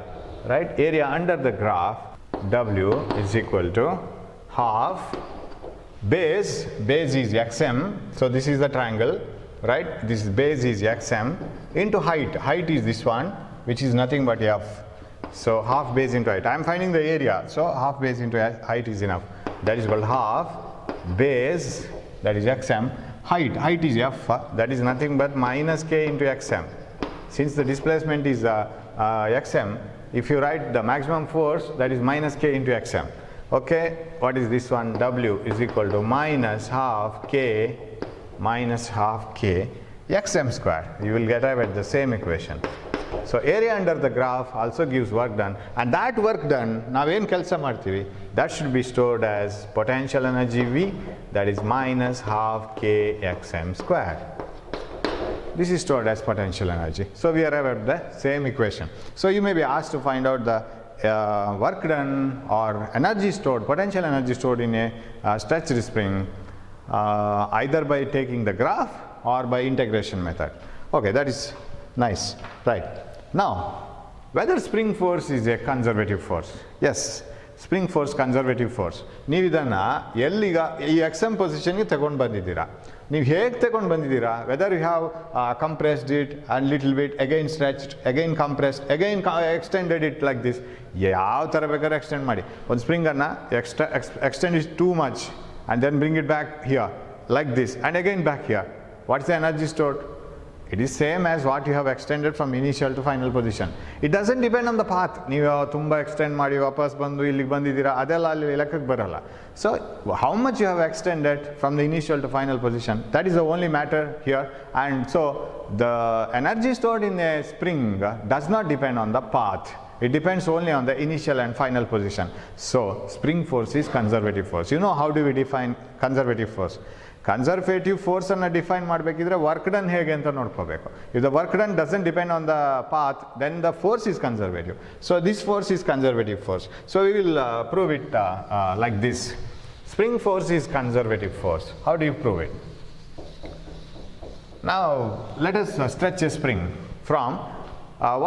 right? Area under the graph, W is equal to half base is xm, so this is the triangle, right? This base is xm into height is this one, which is nothing but f. So half base into height, I am finding the area, so half base into height is enough. That is called half base, that is xm, height is f, that is nothing but minus k into xm. Since the displacement is xm, if you write the maximum force, that is minus k into xm. Okay, what is this one? W is equal to minus half k xm square. You will get at the same equation. So area under the graph also gives work done, and that work done naven kelsa martivi, that should be stored as potential energy V, that is minus half k xm square. This is stored as potential energy. So we arrive at the same equation. So you may be asked to find out the work done or energy stored, potential energy stored in a stretched spring, either by taking the graph or by integration method. Okay, that is nice, right? Now, whether spring force is a conservative force? Yes, spring force conservative force. ನೀವು ಇದನ್ನ ಎಲ್ಲಿಗ ಈ xm ಪೊಸಿಷನ್ಗೆ ತಗೊಂಡು ಬಂದಿದ್ದೀರಾ, ನೀವು ಹೇಗೆ ತಗೊಂಡು ಬಂದಿದ್ದೀರಾ, whether you have compressed it and little bit, again stretched, again compressed, again extended it like this, ಯಾವ ಥರ ಬೇಕಾದ್ರೆ ಎಕ್ಸ್ಟೆಂಡ್ ಮಾಡಿ. ಒಂದು ಸ್ಪ್ರಿಂಗನ್ನು extend it too much and then bring it back here like this and again back here. What's the energy stored? It is same as what you have extended from initial to final position. It doesn't depend on the path. ನೀವು ತುಂಬ extend ಮಾಡಿ ವಾಪಸ್ ಬಂದು ಇಲ್ಲಿಗೆ ಬಂದಿದ್ದೀರಾ, ಅದೆಲ್ಲ ಅಲ್ಲಿ ಲೆಕ್ಕಕ್ಕೆ ಬರಲ್ಲ. So how much you have extended from the initial to final position, that is the only matter here. And so the energy stored in a spring does not depend on the path. It depends only on the initial and final position. So spring force is conservative force. You know how do we define conservative force? Conservative force ಅನ್ನು define ಮಾಡಬೇಕಿದ್ರೆ work done ಹೇಗೆ ಅಂತ ನೋಡ್ಕೋಬೇಕು. If the work done doesn't depend on the path, then the force is conservative. So this force is conservative force. So we will prove it like this. Spring force is conservative force. How do you prove it? Now let us stretch a spring from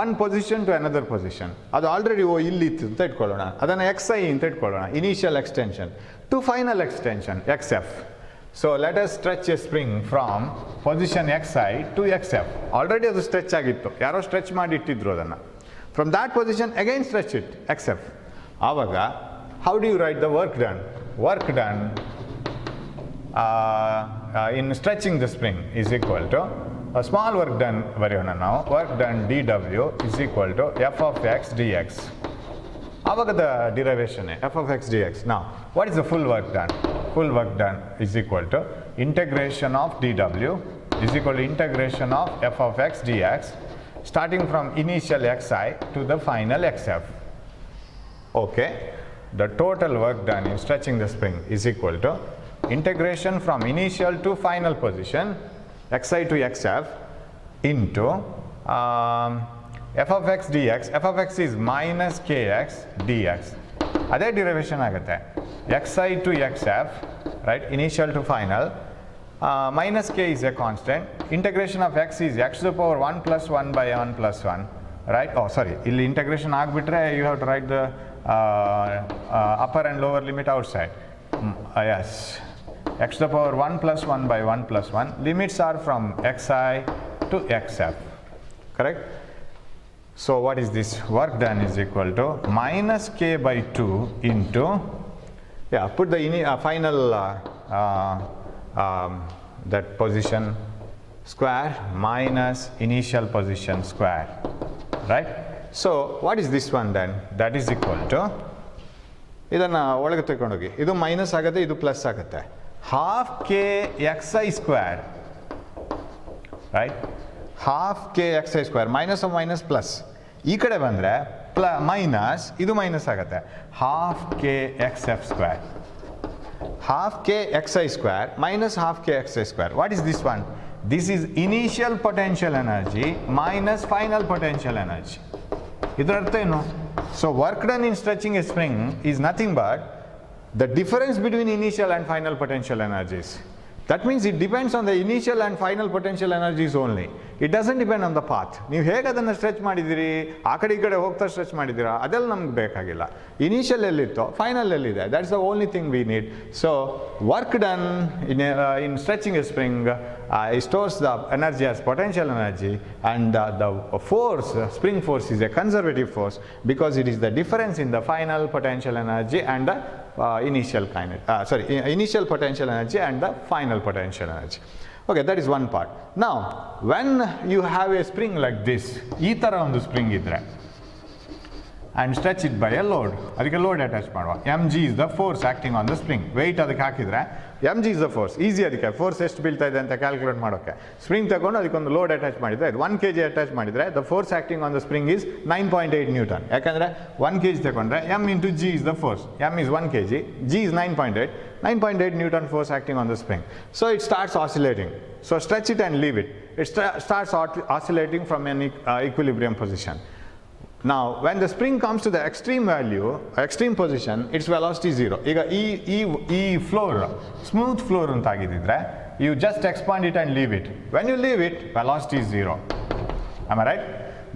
one position to another position. ಅದು already ಇಲ್ಲಿ ಇತ್ತು ಅಂತ ಇಟ್ಕೊಳ್ಳೋಣ, ಅದನ್ನು xi ಅಂತ ಇಟ್ಕೊಳ್ಳೋಣ, initial extension to final extension xf. So let us stretch a spring from position xi to xf. Already ಅದು stretch ಆಗಿತ್ತು, ಯಾರೋ ಸ್ಟ್ರೆಚ್ ಮಾಡಿ ಇಟ್ಟಿದ್ರು ಅದನ್ನು. From that position again stretch it xf. ಆವಾಗ how do you write the work done? Work done in stretching the spring is equal to a small work done ಬರೆಯೋಣ ನಾವು. Work done dw is equal to f of x dx. ಆವಾಗ the derivation f of x dx. Now what is the full work done? Full work done is equal to integration of dw is equal to integration of f of x dx, starting from initial xi to the final xf. Okay, the total work done in stretching the spring is equal to integration from initial to final position xi to xf into f of x dx. F of x is minus kx dx. Adhe derivation agutte. Xi to xf, right, initial to final, minus k is a constant. Integration of x is x to the power 1 plus 1 by 1 plus 1, right? Oh, sorry, illi integration agbitre you have to write the upper and lower limit outside. Yes, x to the power 1 plus 1 by 1 plus 1. Limits are from xi to xf, correct? So what is this? Work done is equal to minus k by 2 into, yeah, put the final that position square minus initial position square, right? So what is this one then? That is equal to, ಇದನ್ನ ಒಳಗೆ ತಗೊಂಡು ಹೋಗಿ, ಇದು minus ಆಗುತ್ತೆ, ಇದು plus ಆಗುತ್ತೆ, half k xi square, right? half k xi square, minus of minus plus, ಈ ಕಡೆ ಬಂದ್ರೆ ಮೈನಸ್, ಇದು ಮೈನಸ್ ಆಗುತ್ತೆ, half k xf square, half k xi square minus half k xi square. What is this one? This is initial potential energy minus final potential energy. ಇದರ ಅರ್ಥ ಏನು? So work done in stretching a spring is nothing but the difference between initial and final potential energies. That means it depends on the initial and final potential energies only. It doesn't depend on the path. ನೀವು ಹೇಗೆ ಅದನ್ನು stretch ಮಾಡಿದಿರಿ, ಆ ಕಡೆ ಈ ಕಡೆ ಹೋಗ್ತಾ stretch ಮಾಡಿದ್ದೀರಾ, ಅದೆಲ್ಲ ನಮ್ಗೆ ಬೇಕಾಗಿಲ್ಲ. ಇನಿಷಿಯಲ್ ಎಲ್ಲಿತ್ತೋ ಫೈನಲ್ ಎಲ್ಲಿದೆ, that's the only thing we need. So work done in stretching A spring stores the energy as potential energy, and the force, spring force, is a conservative force because it is the difference in the final potential energy and the initial potential energy and the final potential energy. Okay, that is one part. Now when you have a spring like this, ee tara ondu spring idre and stretch it by a load, ಅದಕ್ಕೆ load attach ಮಾಡುವ, mg is the force acting on the spring. weight ಅದಕ್ಕೆ ಹಾಕಿದ್ರೆ mg is the force. Easy ಅದಕ್ಕೆ force ಎಷ್ಟು ಬೀಳ್ತಾ ಇದೆ ಅಂತ calculate ಮಾಡೋಕ್ಕೆ. ಸ್ಪ್ರಿಂಗ್ ತಗೊಂಡು ಅದಕ್ಕೊಂದು ಲೋಡ್ ಅಟ್ಯಾಚ್ ಮಾಡಿದರೆ, 1 kg ಅಟ್ಯಾಚ್ ಮಾಡಿದರೆ the force acting on the spring is 9.8 Newton. ಯಾಕಂದರೆ 1 kg ತಗೊಂಡ್ರೆ m into g is the force. m is 1 kg, g is 9.8 Newton force acting on the spring. So it starts oscillating. So stretch it and leave it. It starts oscillating from an equilibrium position. Now when the spring comes to the extreme value, extreme position, its velocity is 0. ಈಗ ಈ floor smooth floor ಅಂತ ಆಗಿದ್ದಿದ್ರೆ you just expand it and leave it. When you leave it, velocity is 0. Am I right?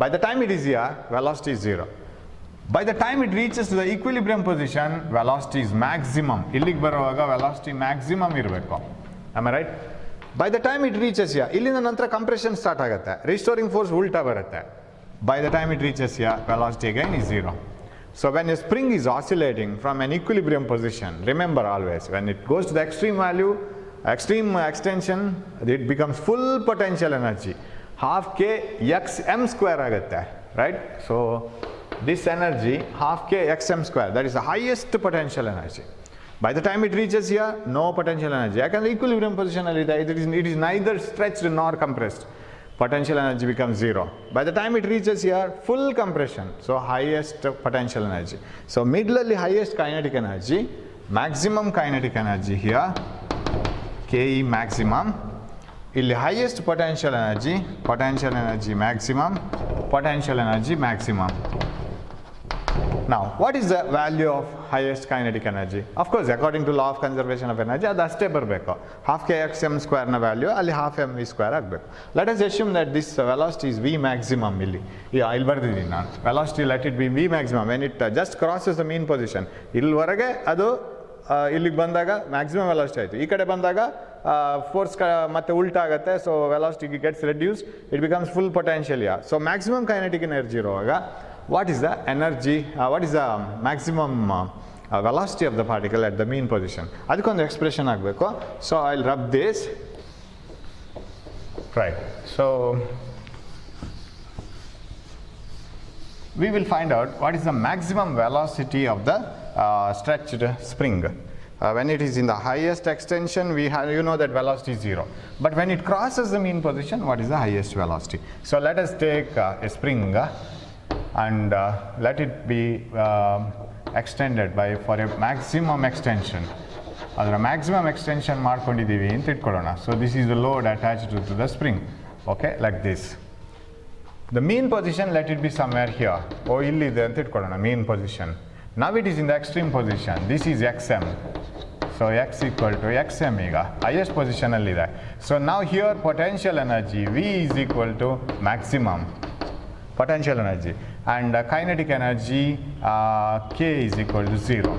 By the time it is here, velocity is 0. By the time it reaches to the equilibrium position, velocity is maximum. ಇಲ್ಲಿಗೆ ಬರುವಾಗ velocity maximum ಇರಬೇಕು. Am I right? By the time it reaches here, ಇಲ್ಲಿಂದ ನಂತರ compression start ಆಗುತ್ತೆ, restoring force ಉಲ್ಟಾ ಬರುತ್ತೆ. By the time it reaches here, velocity again is 0. So when a spring is oscillating from an equilibrium position, remember always, when it goes to the extreme value, extreme extension, it becomes full potential energy. half k xm square ಆಗುತ್ತೆ, right? So this energy, half k xm square, that is the highest potential energy. By the time it reaches here, no potential energy. ಯಾಕಂದ್ರೆ equilibrium position ಅಲ್ಲಿ ಇದೆ, it is neither stretched nor compressed. Potential energy becomes 0. By the time it reaches here, full compression, so highest potential energy. So middle highest kinetic energy, maximum kinetic energy here, Ke maximum. Illi highest potential energy maximum, potential energy maximum. Now what is the value of highest kinetic energy? Of course, according to law of conservation of energy, ಅದು ಅಷ್ಟೇ ಬರಬೇಕು. half k x m square ನ value ಅಲ್ಲಿ half m v square ಆಗಬೇಕು. Let us assume that this velocity is v maximum. ಇಲ್ಲಿ ಬರೆದಿದ್ದೀನಿ ನಾನು, velocity let it be v maximum when it just crosses the mean position. ಇಲ್ಲಿವರೆಗೆ ಅದು ಇಲ್ಲಿಗೆ ಬಂದಾಗ ಮ್ಯಾಕ್ಸಿಮಮ್ ವೆಲಾಸಿಟಿ ಆಯಿತು, ಈ ಕಡೆ ಬಂದಾಗ ಫೋರ್ಸ್ ಮತ್ತೆ ಉಲ್ಟಾ ಆಗುತ್ತೆ, so velocity gets reduce, it becomes full potential. So maximum kinetic energy ಇರುವಾಗ what is the energy, what is the maximum velocity of the particle at the mean position? ಅದಕ್ಕೊಂದು expression ಆಗಬೇಕು. So I will rub this, right? So we will find out what is the maximum velocity of the stretched spring. When it is in the highest extension, we have, you know that velocity is 0. But when it crosses the mean position, what is the highest velocity? So let us take a spring and let it be extended by for a maximum extension. ಅದರ maximum extension ಮಾಡ್ಕೊಂಡಿದ್ದೀವಿ ಅಂತ ಇಟ್ಕೊಳ್ಳೋಣ. So this is the load attached to the spring. Okay, like this. The mean position let it be somewhere here. Oh ಇಲ್ಲಿದೆ ಅಂತ ಇಟ್ಕೊಳ್ಳೋಣ mean position. Now it is in the extreme position. This is X M. So X equal to X M ಈಗ highest ಪೊಸಿಷನಲ್ಲಿದೆ. So ನಾವು here potential energy V is equal to maximum potential energy, and kinetic energy K is equal to 0.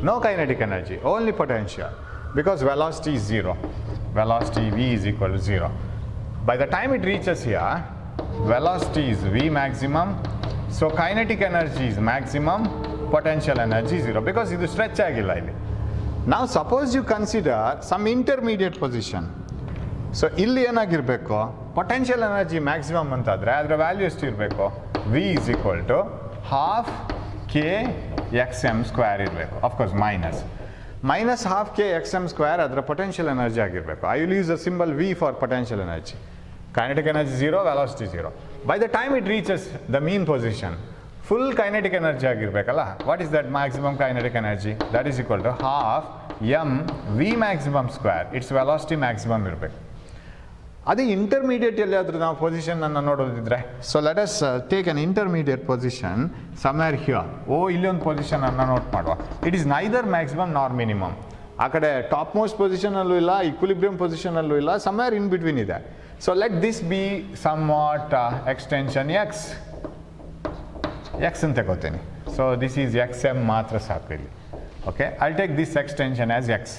No kinetic energy, only potential, because velocity is 0. Velocity V is equal to 0. By the time it reaches here, velocity is V maximum, so kinetic energy is maximum, potential energy 0, because ಇದು stretch ಆಗಿಲ್ಲ ಇಲ್ಲಿ. Now suppose you consider some intermediate position. So ಇಲ್ಲಿ ಏನಾಗಿರಬೇಕು, potential energy maximum ಅಂತಾದರೆ ಅದರ value ಎಷ್ಟು ಇರಬೇಕು, V is equal to half K X M square ಇರಬೇಕು. Of course minus half K X M square ಅದರ ಪೊಟೆನ್ಷಿಯಲ್ ಎನರ್ಜಿ ಆಗಿರಬೇಕು. I will use the symbol V for potential energy. Kinetic energy 0, velocity 0. By the time it reaches the mean position, full kinetic energy ಆಗಿರಬೇಕಲ್ಲ. What is that maximum kinetic energy? That is equal to half M V maximum square. Its velocity maximum ಇರಬೇಕು. ಅದೇ intermediate ಎಲ್ಲಿಯಾದರೂ ನಾವು ಪೊಸಿಷನನ್ನು ನೋಡೋದಿದ್ರೆ, so let us take an intermediate position somewhere here. ಓ ಇಲ್ಲಿ ಒಂದು ಪೊಸಿಷನನ್ನು ನೋಟ್ ಮಾಡುವ. It is neither maximum nor minimum. ಆ ಕಡೆ ಟಾಪ್ ಮೋಸ್ಟ್ ಪೊಸಿಷನಲ್ಲೂ ಇಲ್ಲ, ಈಕ್ವಿಲಿಬ್ರಿಯಂ ಪೊಸಿಷನಲ್ಲೂ ಇಲ್ಲ, ಸಮ್ವೇರ್ ಇನ್ ಬಿಟ್ವೀನ್ ಇದೆ. So let this be somewhat extension x ಅಂತ ತಗೋತೀನಿ. So this is X m ಮಾತ್ರ ಸಾಕು ಇಲ್ಲಿ. Okay, I take this extension as x.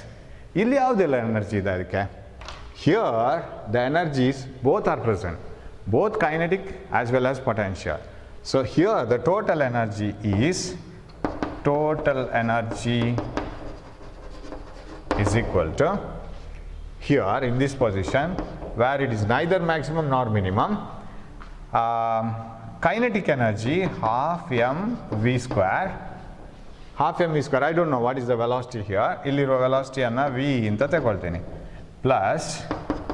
ಇಲ್ಲಿ ಯಾವುದೆಲ್ಲ ಎನರ್ಜಿ ಇದೆ ಅದಕ್ಕೆ? Here the energies both are present, both kinetic as well as potential. So here the total energy is equal to, here in this position where it is neither maximum nor minimum, kinetic energy half m v square. Half m v square, I don't know what is the velocity here. Illiro velocity anna v anta ತಗೊಳ್ತೀನಿ, plus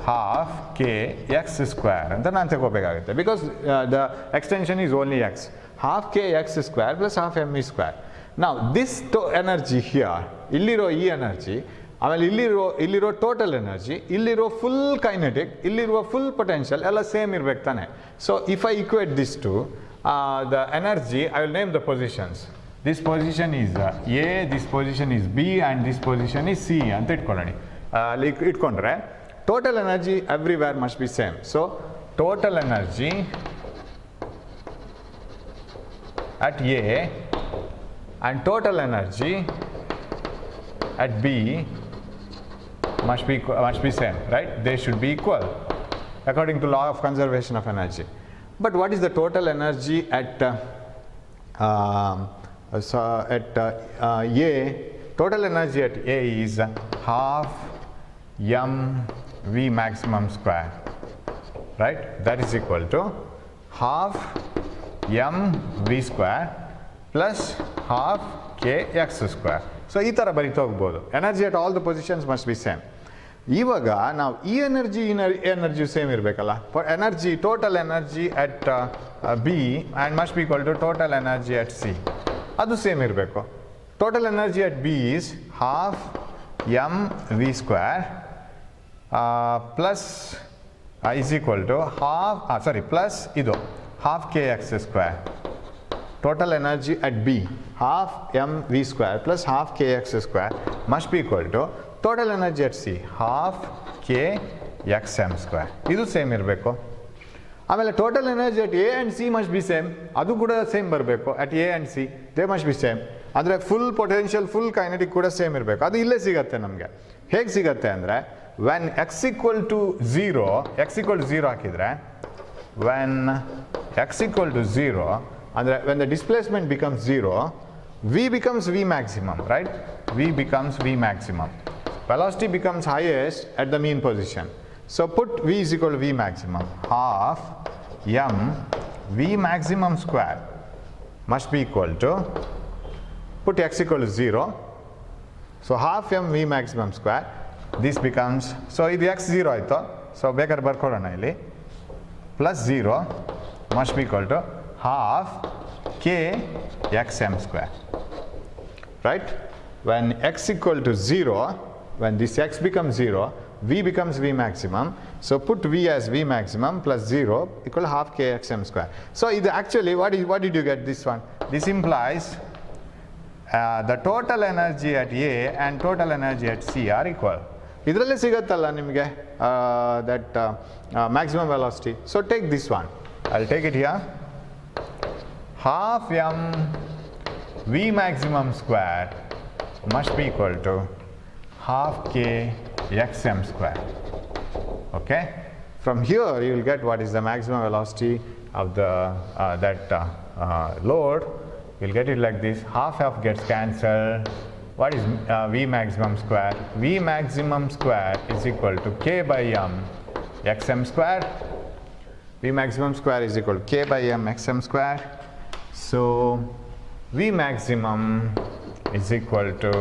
half K x square ಅಂತ ನಾನು ತಗೋಬೇಕಾಗುತ್ತೆ. Because the extension is only x. Half K x square plus half m e square. ನಾವು this energy here, ಇಲ್ಲಿರೋ ಈ energy, ಆಮೇಲೆ ಇಲ್ಲಿರೋ total energy, ಇಲ್ಲಿರೋ ಫುಲ್ ಕೈನೆಟಿಕ್, ಇಲ್ಲಿರುವ ಫುಲ್ ಪೊಟೆನ್ಷಿಯಲ್ ಎಲ್ಲ ಸೇಮ್ ಇರ್ಬೇಕು ತಾನೆ. So if I equate this to the energy, I will name the positions. This position is A, this position is B and this position is C ಅಂತ ಇಟ್ಕೊಳ್ಳೋಣ. ಇಟ್ಕೊಂಡ್ರೆ total energy everywhere must be same. So total energy at A and total energy at B must be same, right? They should be equal according to law of conservation of energy. But what is the total energy at A? Total energy at A is half m v maximum square, right? That is equal to half m v square plus half k x square. So ಈ ಥರ ಬರೀತಾ ಹೋಗ್ಬೋದು. Energy at all the positions must be same. ಇವಾಗ ನಾವು ಈ energy same ಇರಬೇಕಲ್ಲ. Energy, total energy at B and must be equal to total energy at C, ಅದು same ಇರಬೇಕು. Total energy at B is half M v square plus is equal to plus ಇದು half kx square. Total energy at B, half mv square plus half kx square must be equal to total energy at C, half kxm square. ಇದು same ಇರಬೇಕು. ಆಮೇಲೆ total energy at A and she must be same, ಅದು ಕೂಡ same ಬರಬೇಕು. At A and C they must be same. ಅಂದರೆ full potential, full kinetic ಕೂಡ same ಇರಬೇಕು. ಅದು ಇಲ್ಲೇ ಸಿಗತ್ತೆ ನಮಗೆ. ಹೇಗೆ ಸಿಗತ್ತೆ ಅಂದರೆ, ವೆನ್ x equal to 0 ಹಾಕಿದರೆ, when x equal to 0, ಅಂದರೆ when the displacement becomes 0, v becomes v maximum, right? v becomes v maximum. Velocity becomes highest at the mean position. So put v is equal to v maximum. Half m v maximum square must be equal to, put x equal to 0. So half m v maximum square, this becomes, so ಇದು x 0 ಆಯಿತು. So ಬೇಕಾದ್ರೆ ಬರ್ಕೊಳ್ಳೋಣ ಇಲ್ಲಿ, plus 0 must be equal to half k xm square. right? When x equal to 0, when this x becomes 0, v becomes v maximum. So put v as v maximum plus 0 equal to half kxm square. So it actually, what did you get this one? This implies the total energy at A and total energy at C are equal. ಇದರಲ್ಲೇ ಸಿಗುತ್ತಲ್ಲ ನಿಮಗೆ that maximum velocity. So take this one. I'll take it here. Half m v maximum square must be equal to half k xm square. Okay. From here you will get what is the maximum velocity of the load. You'll get it like this. Half gets cancelled. What is v maximum square? V maximum square is equal to k by m xm square. V maximum square is equal to k by m xm square. So v maximum is equal to,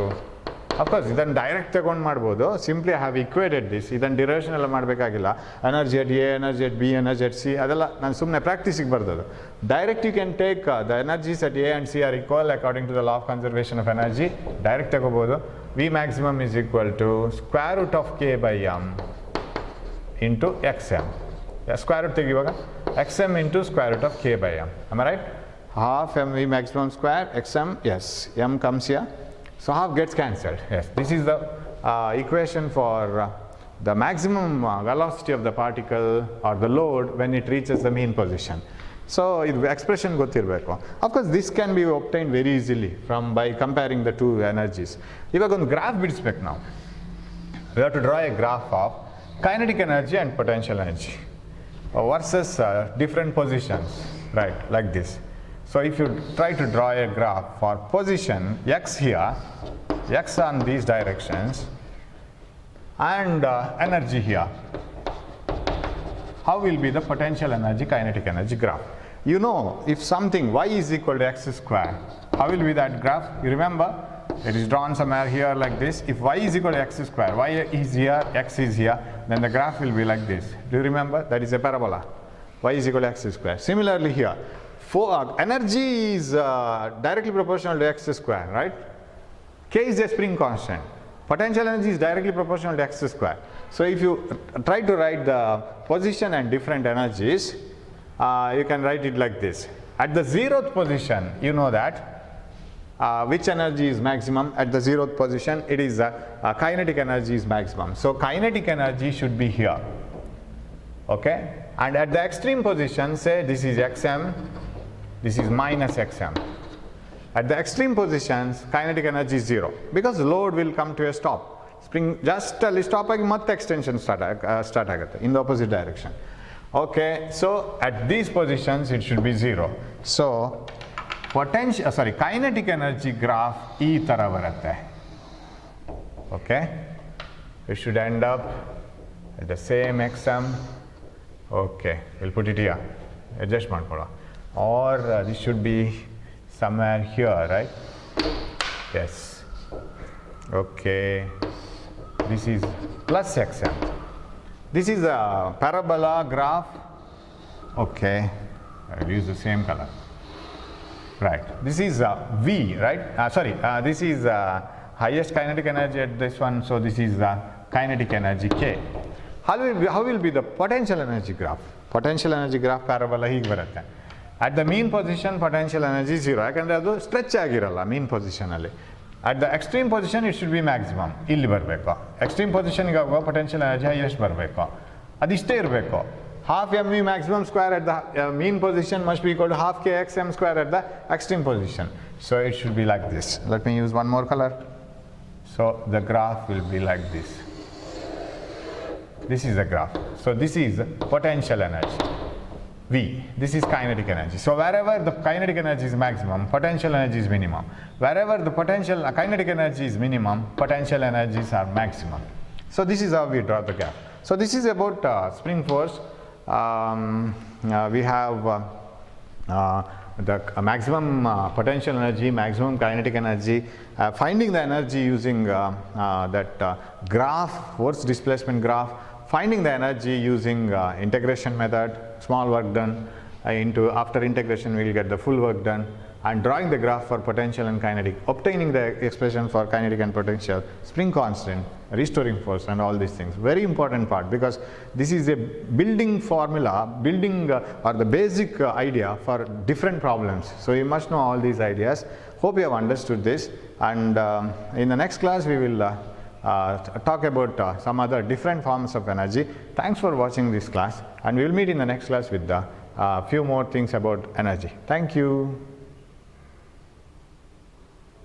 of course ಇದನ್ನು direct ತಗೊಂಡು ಮಾಡ್ಬೋದು. Simply I have equated this. ಇದನ್ನು ಡಿರೇಷನ್ ಎಲ್ಲ ಮಾಡಬೇಕಾಗಿಲ್ಲ. Energy at A, energy at B, energy at C ಅದೆಲ್ಲ ನಾನು ಸುಮ್ಮನೆ ಪ್ರಾಕ್ಟೀಸಿಗೆ ಬರ್ದದು. Direct you can take the energies at A and C are equal according to the law of conservation of energy. Direct ತಗೋಬೋದು. V maximum is equal to square root of k by m into x M. Square root ತೆಗಿವಾಗ X M into square root of k by m. Am I right? Half m v maximum square xm, yes, m comes here. So half gets cancelled. Yes, this is the equation for the maximum velocity of the particle or the load when it reaches the mean position. So the expression ಗೊತ್ತಿರಬೇಕು. Of course this can be obtained very easily by comparing the two energies. ಇವಾಗ ಒಂದು graph ಬಿಡಿಸ್ಬೇಕು ನಾವು. We have to draw a graph of kinetic energy and potential energy versus different positions, right, like this. So if you try to draw a graph for position x here, x on these directions, and energy here, how will be the potential energy, kinetic energy graph? You know, if something y is equal to x square, how will be that graph? You remember, it is drawn somewhere here like this. If y is equal to x square, y is here, x is here, then the graph will be like this. Do you remember? That is a parabola. Y is equal to x square. Similarly here, energy is directly proportional to x square, right? K is a spring constant. Potential energy is directly proportional to x square. So if you try to write the position and different energies, you can write it like this. At the 0th position, you know that which energy is maximum. At the 0th position, it is kinetic energy is maximum. So kinetic energy should be here. Okay? And at the extreme position, say this is xm, this is minus xm. At the extreme positions, kinetic energy is 0 because load will come to a stop. Spring just ಅಲ್ಲಿ stop ಆಗಿ ಮತ್ತೆ extension start ಆಗುತ್ತೆ in the opposite direction. Okay, so at these positions it should be 0. So kinetic energy graph ಈ ತರ ಬರುತ್ತೆ. Okay, it should end up at the same xm. Okay, we'll put it here. Adjust ಮಾಡ್ಕೊಳ್ಳೋ. Or this should be somewhere here, right? Yes. Okay. This is plus xm. This is a parabola graph. Okay. I'll use the same color. Right. This is V, right? This is highest kinetic energy at this one. So this is kinetic energy K. How will be the potential energy graph? Potential energy graph parabola ಹೀಗೆ ಬರುತ್ತೆ. At the mean position, potential energy is 0. ಯಾಕಂದರೆ ಅದು stretch ಆಗಿರಲ್ಲ ಮೀನ್ ಪೊಸಿಷನಲ್ಲಿ. At the extreme position, it should be maximum. ಇಲ್ಲಿ ಬರಬೇಕು. Extreme ಪೊಸಿಷನ್ಗೆ ಆಗುವ potential energy highest ಬರಬೇಕು. ಅದಿಷ್ಟೇ ಇರಬೇಕು. Half mv maximum square at the mean position must be equal to half kxm square at the extreme position. So it should be like this. Let me use one more color. So the graph will be like this. This is the graph. So this is potential energy. V. This is kinetic energy. So wherever the kinetic energy is maximum, potential energy is minimum. Wherever the kinetic energy is minimum, potential energies are maximum. So this is how we draw the graph. So this is about spring force. We have the maximum potential energy, maximum kinetic energy, finding the energy using that graph, force displacement graph, finding the energy using integration method, small work done, after integration we will get the full work done, and drawing the graph for potential and kinetic, obtaining the expression for kinetic and potential, spring constant, restoring force, and all these things. Very important part, because this is a building formula, or the basic idea for different problems. So you must know all these ideas. Hope you have understood this, and in the next class we will talk about some other different forms of energy. Thanks for watching this class, and we will meet in the next class with few more things about energy. Thank you.